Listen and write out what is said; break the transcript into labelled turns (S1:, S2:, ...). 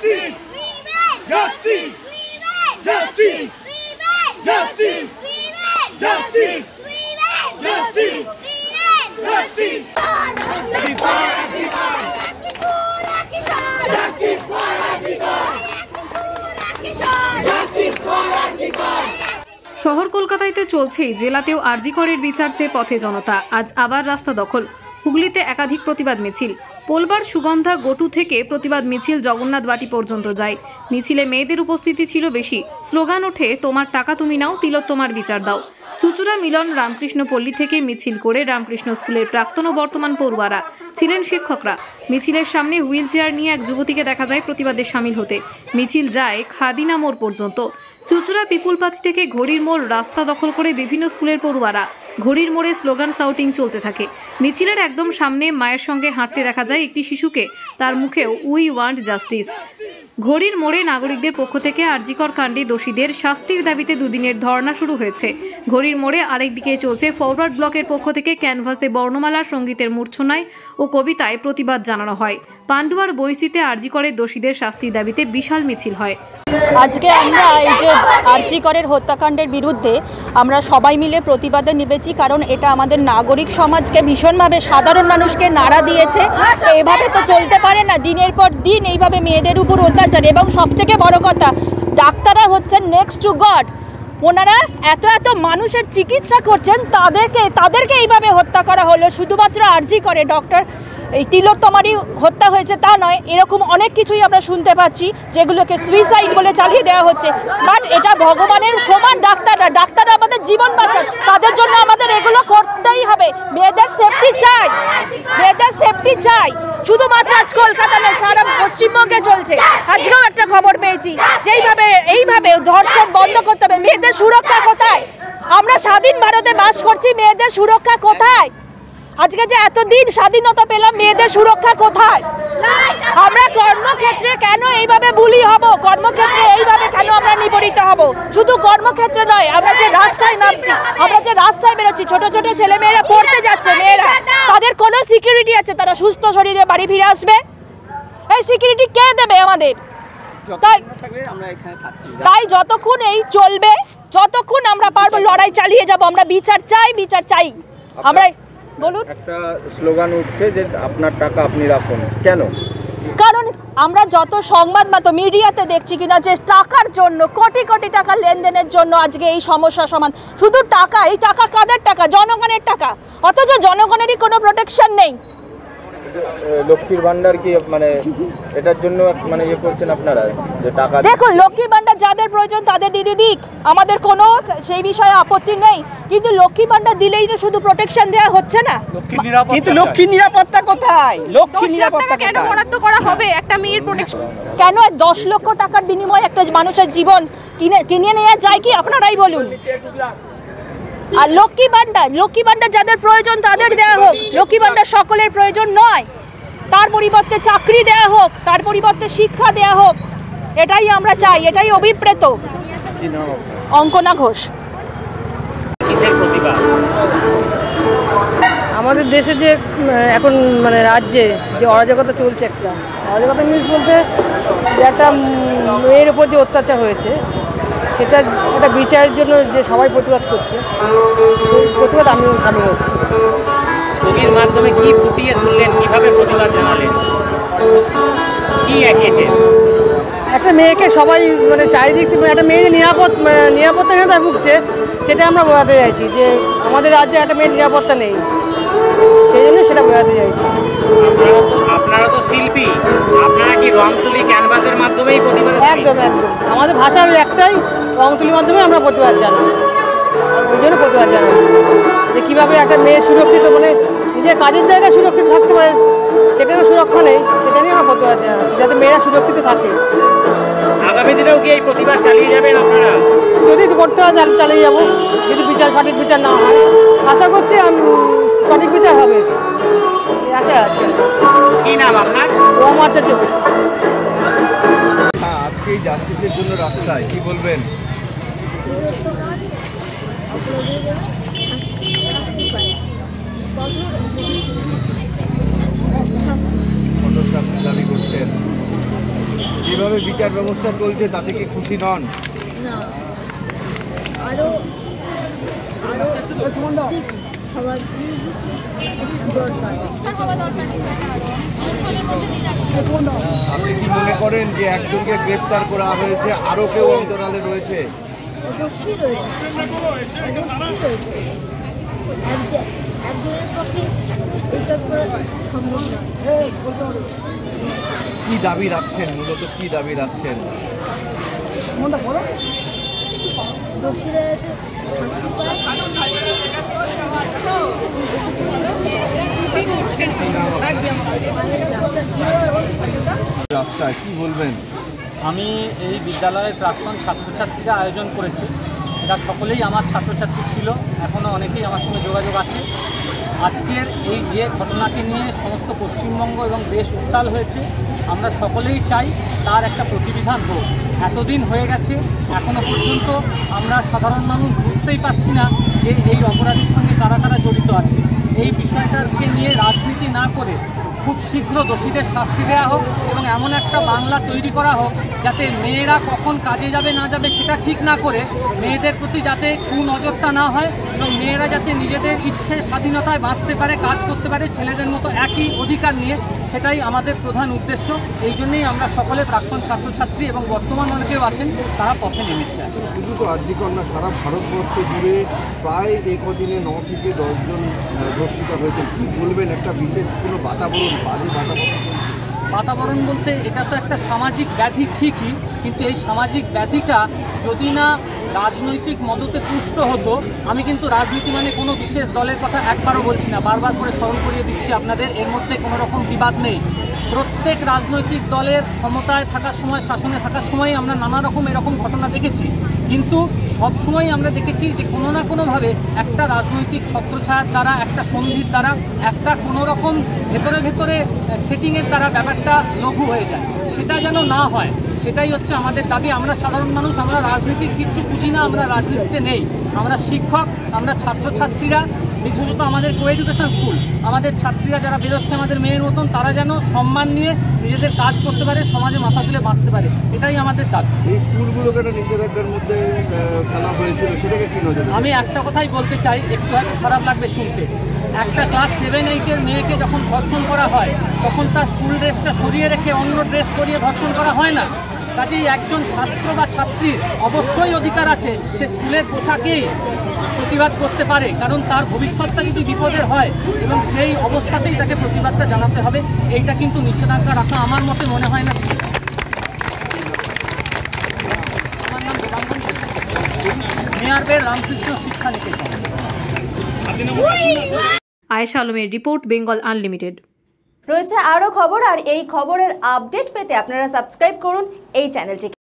S1: Justice! Justice! Justice! Justice! Justice! Justice! Justice!
S2: শহর কলকাতাতে চলছেই, জেলাতেও আরজি করের বিচার চেয়ে পথে জনতা। আজ আবার রাস্তা দখল। হুগলিতে একাধিক প্রতিবাদ মিছিল। পোলবার সুগন্ধা গটু থেকে প্রতিবাদ মিছিল জগন্নাথ বাটি পর্যন্ত যায়। মিছিলে মেয়েদের উপস্থিতি ছিল বেশি। স্লোগান ওঠে, তোমার টাকা তুমি নাও, তিলোত্তমার বিচার দাও। চুচুড়া মিলন রামকৃষ্ণ পল্লী থেকে মিছিল করে রামকৃষ্ণ স্কুলের প্রাক্তন ও বর্তমান পড়ুয়ারা ছিলেন শিক্ষকরা। মিছিলের সামনে হুইল চেয়ার নিয়ে এক যুবতীকে দেখা যায় প্রতিবাদে সামিল হতে। মিছিল যায় খাদিনা মোড় পর্যন্ত। চুচুড়া পিপুলপাথি থেকে ঘড়ির মোড় রাস্তা দখল করে বিভিন্ন স্কুলের পড়ুয়ারা। ঘড়ির মোড়ে স্লোগান সাউটিং চলতে থাকে। মিছিলের একদম সামনে মায়ের সঙ্গে হাঁটতে দেখা যায় একটি শিশুকে, তার মুখেও উই ওয়ান্ট জাস্টিস। ঘড়ির মোড়ে নাগরিকদের পক্ষ থেকে আরজিকর কাণ্ডে দোষীদের শাস্তির দাবিতে দুদিনের ধর্ণা শুরু হয়েছে। ঘড়ির মোড়ে আরেকদিকে চলছে ফরওয়ার্ড ব্লকের পক্ষ থেকে ক্যানভাসে বর্ণমালা, সঙ্গীতের মূর্ছনায় ও কবিতায় প্রতিবাদ জানানো হয়। পান্ডুয়ার বৈশিতে আরজিকরের দোষীদের শাস্তির দাবিতে বিশাল মিছিল হয়।
S3: আজকে আমরা এই যে আরজিকরের হত্যাকাণ্ডের বিরুদ্ধে আমরা সবাই মিলে প্রতিবাদে নেমেছি, কারণ এটা আমাদের নাগরিক সমাজকে ভীষণভাবে, সাধারণ মানুষকে নাড়া দিয়েছে। এভাবে তো চলতে পারে না, দিনের পর দিন এইভাবে মেয়েদের উপর অত্যাচার। এবং সবথেকে বড় কথা, ডাক্তাররা হচ্ছেন নেক্সট টু গড। ওনারা এত মানুষের চিকিৎসা করছেন, তাদেরকে এইভাবে হত্যা করা হলো। শুধুমাত্র আরজিকরে ডক্টর এই তিলোত্তমারই হত্যা হয়েছে তা নয়, এরকম অনেক কিছুই আমরা শুনতে পাচ্ছি যেগুলোকে সুইসাইড বলে চালিয়ে দেওয়া হচ্ছে। বাট এটা ভগবানের সমান। ডাক্তাররা আমাদের জীবন বাঁচান, তাদের জন্য আমাদের এগুলো করতেই হবে। মেয়েদের সেফটি চাই, মেয়েদের সেফটি চাই। শুধুমাত্র আজ কলকাতা নয়, সারা পশ্চিমবঙ্গে চলছে। আজকেও একটা খবর পেয়েছি, এইভাবে ধর্ষণ বন্ধ করতে হবে। মেয়েদের সুরক্ষা কোথায়? আমরা স্বাধীন ভারতে বাস করছি, মেয়েদের সুরক্ষা কোথায়? আজকে যে এতদিন স্বাধীনতা পেলাম, মেয়েদের সুরক্ষা কোথায়? আমরা কর্মক্ষেত্রে কেন এইভাবে বুলি হব? কর্মক্ষেত্রে এইভাবে কেন আমরা নিপীড়িত হব? শুধু কর্মক্ষেত্রে নয়, আমরা যে রাস্তায় নামছি, আমরা যে রাস্তায় বেরোচ্ছি, ছোট ছোট ছেলে মেয়েরা পড়তে যাচ্ছে, মেয়েরা, তাদের কোনো সিকিউরিটি আছে তারা সুস্থ শরীরে বাড়ি ফিরে আসবে? এই সিকিউরিটি কে দেবে আমাদের? তাই যতক্ষণ এই চলবে, যতক্ষণ আমরা পারবো লড়াই চালিয়ে যাব। আমরা বিচার চাই, বিচার চাই। আমরা বলুন,
S4: একটা স্লোগান উঠছে যে আপনার টাকা আপনি রাখুন, কেন?
S3: কারণ আমরা যত সংবাদ মাধ্যম মিডিয়াতে দেখছি কিনা যে টাকার জন্য, কোটি কোটি টাকা লেনদেনের জন্য আজকে এই সমস্যা সমান। শুধু টাকা, এই টাকা কাদের টাকা? জনগণের টাকা। অথচ জনগণেরই কোনো প্রোটেকশন নেই।
S4: লক্ষ্মীর ভান্ডার কি মানে এটার জন্য মানে ইয়ে করছেন আপনারা যে টাকা?
S3: দেখুন, লক্ষ্মী ভান্ডার যাদের প্রয়োজন তাদের দিদি দিক, আমাদের কোনো সেই বিষয়ে আপত্তি নেই। কিন্তু লক্ষ্মী ভান্ডার দিলেই তো শুধু প্রোটেকশন দেওয়া হচ্ছে না।
S5: কিন্তু লক্ষ্মী নিরাপত্তা কোথায়? লক্ষ্মী নিরাপত্তা
S6: কেন বরাদ্দ করা হবে একটা মেয়ের প্রোটেকশন?
S3: কেন 10 লক্ষ টাকার বিনিময়ে একটা মানুষের জীবন কিনে নেওয়া যায় কি? আপনারাই বলুন। আর লক্ষ্মী ভান্ডার যাদের প্রয়োজন তাদের দেওয়া হোক। লক্ষ্মী ভান্ডার সকলের প্রয়োজন নয়। তার পরিবর্তে চাকরি দেওয়া হোক, তার পরিবর্তে শিক্ষা দেওয়া হোক, এটাই আমরা চাই, এটাই অভিপ্রেত। অঙ্কনা ঘোষ।
S7: আমাদের দেশে যে এখন মানে রাজ্যে যে অরাজকতা চলছে, একটা অরাজকতা মিনস বলতে যে একটা মেয়ের উপর যে অত্যাচার হয়েছে, সেটা একটা বিচারের জন্য যে সবাই প্রতিবাদ করছে, সেই প্রতিবাদ আমিও সামিল হচ্ছি।
S5: ছবির মাধ্যমে কি ফুটিয়ে তুললেন, কিভাবে প্রতিবাদ জানালেন, কি এঁকেছেন?
S7: একটা মেয়েকে সবাই মানে চারিদিক থেকে একটা মেয়ে নিরাপত্তাহীনতায় ভুগছে, সেটা আমরা বোঝাতে চাইছি যে আমাদের রাজ্যে একটা মেয়ের নিরাপত্তা নেই, সেই জন্য সেটা বোঝাতে চাইছি।
S5: আপনারা তো শিল্পী, আপনারা কি রং তুলি ক্যানভাসের মাধ্যমেই প্রতিবাদ?
S7: একদম আমাদের ভাষা একটাই, রং তুলির মাধ্যমে আমরা প্রতিবাদ জানাই। ওই জন্য প্রতিবাদ জানাচ্ছি যে কীভাবে একটা মেয়ে সুরক্ষিত, মানে নিজের কাজের জায়গায় সুরক্ষিত থাকতে পারে, সেখানেও সুরক্ষা নেই, সেটা নিয়ে আমরা প্রতিবাদ জানাচ্ছি যাতে মেয়েরা সুরক্ষিত থাকে।
S5: আগামী দিনেও কি এই প্রতিবাদ চালিয়ে যাবেন আপনারা?
S7: যদি করতে হয় চালিয়ে যাবো, যদি সঠিক বিচার না হয়। আশা করছি সঠিক বিচার হবে, আশা আছে।
S5: কি নাম আপনার?
S7: রহমাচার্য বসু।
S4: আজকে এই জাস্টিসের জন্য রাস্তায় কি বলবেন? দাবি করছেন যেভাবে বিচার ব্যবস্থা চলছে তাতে কি খুশি নন?
S1: না, আরো আরো সবার
S4: আপনি কি মনে করেন যে একজনকে গ্রেপ্তার করা হয়েছে, আরো কেউ অন্তরালে রয়েছে?
S1: অবশ্যই রয়েছে, একজনের পক্ষে এটা করা সম্ভব না।
S4: কি দাবি রাখছেন, মূলত কি দাবি রাখছেন?
S1: দোষীরা শাস্তি
S4: রাস্তায় কি বলবেন?
S5: আমি এই বিদ্যালয়ের প্রাক্তন ছাত্রছাত্রীরা আয়োজন করেছি। এরা সকলেই আমার ছাত্রছাত্রী ছিল, এখনও অনেকেই আমার সঙ্গে যোগাযোগ আছে। আজকের এই যে ঘটনাকে নিয়ে সমস্ত পশ্চিমবঙ্গ এবং দেশ উত্তাল হয়েছে, আমরা সকলেই চাই তার একটা প্রতিবিধান হোক। এতদিন হয়ে গেছে, এখনও পর্যন্ত আমরা সাধারণ মানুষ বুঝতেই পারছি না যে এই অপরাধীর সঙ্গে কারা কারা জড়িত আছে। এই বিষয়টাকে নিয়ে রাজনীতি না করে খুব শীঘ্র দোষীদের শাস্তি দেওয়া হোক এবং এমন একটা বাংলা তৈরি করা হোক যাতে মেয়েরা কখন কাজে যাবে না যাবে সেটা ঠিক না করে মেয়েদের প্রতি যাতে কুনজরটা না হয় এবং মেয়েরা যাতে নিজেদের ইচ্ছে স্বাধীনতায় বাঁচতে পারে, কাজ করতে পারে ছেলেদের মতো একই অধিকার নিয়ে, সেটাই আমাদের প্রধান উদ্দেশ্য। এই জন্যই আমরা সকলে প্রাক্তন ছাত্রছাত্রী এবং বর্তমান অনেকেও আছেন তারা পথে নেমেছে।
S4: শুধু তো আরজিকর না, সারা ভারতবর্ষ জুড়ে প্রায় এই কদিনে 9 থেকে 10 জন ধর্ষিতা হয়েছে। কি বলবেন, একটা বিশেষ কোনো বাতাবরণ, বাজে
S5: বাতাবরণ বলতে এটা তো একটা সামাজিক ব্যাধি ঠিকই, কিন্তু এই সামাজিক ব্যাধিটা যদি না রাজনৈতিক মদতে পুষ্ট হতো, আমি কিন্তু রাজনীতি মানে কোনো বিশেষ দলের কথা একবারও বলছি না, বারবার করে স্মরণ করিয়ে দিচ্ছি আপনাদের, এর মধ্যে কোনো রকম বিবাদ নেই। প্রত্যেক রাজনৈতিক দলের ক্ষমতায় থাকার সময়, শাসনে থাকার সময় আমরা নানা রকম এরকম ঘটনা দেখেছি, কিন্তু সবসময় আমরা দেখেছি যে কোনো না কোনোভাবে একটা রাজনৈতিক ছত্রছায়ার দ্বারা, একটা সন্ধির দ্বারা, একটা কোনো রকম ভেতরে ভেতরে সেটিংয়ের দ্বারা ব্যাপারটা লঘু হয়ে যায়। সেটা যেন না হয়, সেটাই হচ্ছে আমাদের দাবি। আমরা সাধারণ মানুষ, আমরা রাজনীতির কিচ্ছু বুঝি না, আমরা রাজনীতিতে নেই, আমরা শিক্ষক, আমরা ছাত্রছাত্রীরা, বিশেষত আমাদের কো এডুকেশন স্কুল, আমাদের ছাত্রীরা যারা বেরোচ্ছে আমাদের মেয়ের মতন, তারা যেন সম্মান নিয়ে নিজেদের কাজ করতে পারে, সমাজে মাথা তুলে বাঁচতে পারে, এটাই আমাদের দাবি।
S4: এই স্কুলগুলোকে নিষেধাজ্ঞার মধ্যে ফেলা হয়েছিল, সেটাকে কি নজর?
S5: আমি একটা কথাই বলতে চাই, একটু হয়তো খারাপ লাগবে শুনতে, একটা ক্লাস 7-8-এর মেয়েকে যখন ধর্ষণ করা হয় তখন তার স্কুল ড্রেসটা সরিয়ে রেখে অন্য ড্রেস পরিয়ে ধর্ষণ করা হয় না। কাজেই একজন ছাত্র বা ছাত্রীর অবশ্যই অধিকার আছে সে স্কুলের পোশাকেই প্রতিবাদ করতে পারে, কারণ তার ভবিষ্যৎটা যদি বিপদের হয় এবং সেই অবস্থাতেই তাকে প্রতিবাদটা জানাতে হবে। এইটা কিন্তু নিষেধাজ্ঞা রাখা আমার মতে মনে হয় না। আমার নাম দেবাঙ্গন, মেয়ারবের রামকৃষ্ণ শিক্ষা নিকেতন।
S2: আয়েশা আলমের রিপোর্ট, বেঙ্গল আনলিমিটেড।
S8: রয়েছে আরও খবর, আর এই খবরের আপডেট পেতে আপনারা সাবস্ক্রাইব করুন এই চ্যানেলটিকে।